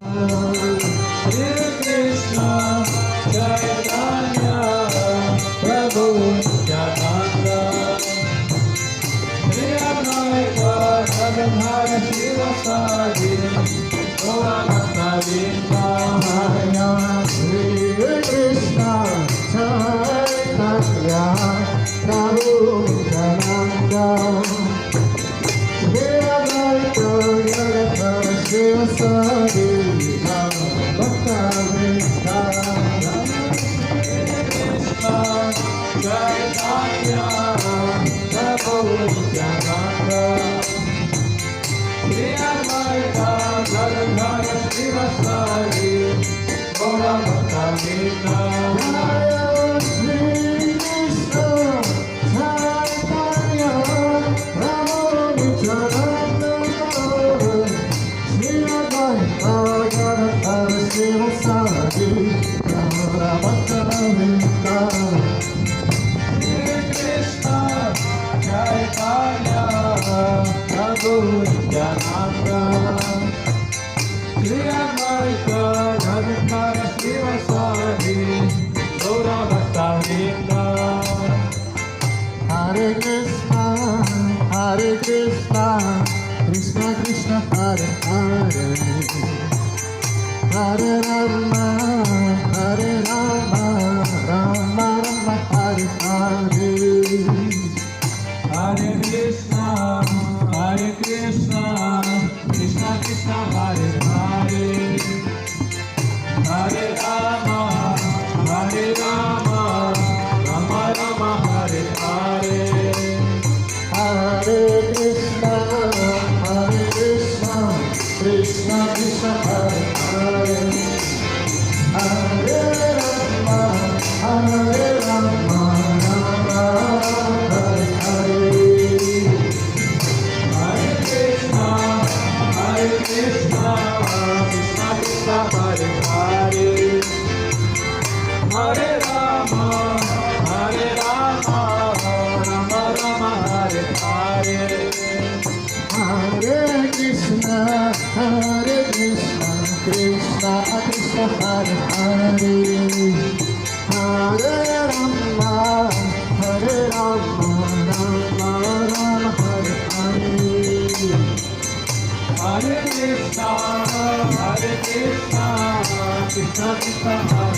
Shri Krishna Chaitanya Prabhu Nityananda Shri Advaita Gadadhara Shivasadi Gauranga Vrinda Shri Krishna Chaitanya Prabhu Nityananda Shri Advaita Gadadhara Shivasadi Gauranga Vrinda Chaitanya Prabhu Nityananda Shri Advaita Gadadhara Shivasadi Gauranga Vrinda Shri Krishna Chaitanya Prabhu Nityananda Shri Advaita Gadadhara Shivasadi Gauranga Vrinda Shri Krishna Chaitanya Prabhu Nityananda Shri Advaita Gadadhara Shivasadi Gauranga Vrinda Hare Krishna, Krishna Krishna, Hare Hare, Hare Rama, Rama Rama, Hare Hare. Hare Krishna, Krishna Krishna, Hare Hare, Hare Rama, Rama Rama, Hare Hare. Hare Krishna, Krishna Krishna, Hare Hare, Hare Rama, Rama Rama, Hare Hare. Hare Krishna, Krishna Krishna, Hare Hare, Hare Rama, Rama Rama, Hare Hare. Hare Krishna, Krishna Krishna, Hare Hare, Hare Rama, Rama Rama, Hare Hare. Hare Krishna, Krishna Krishna, Hare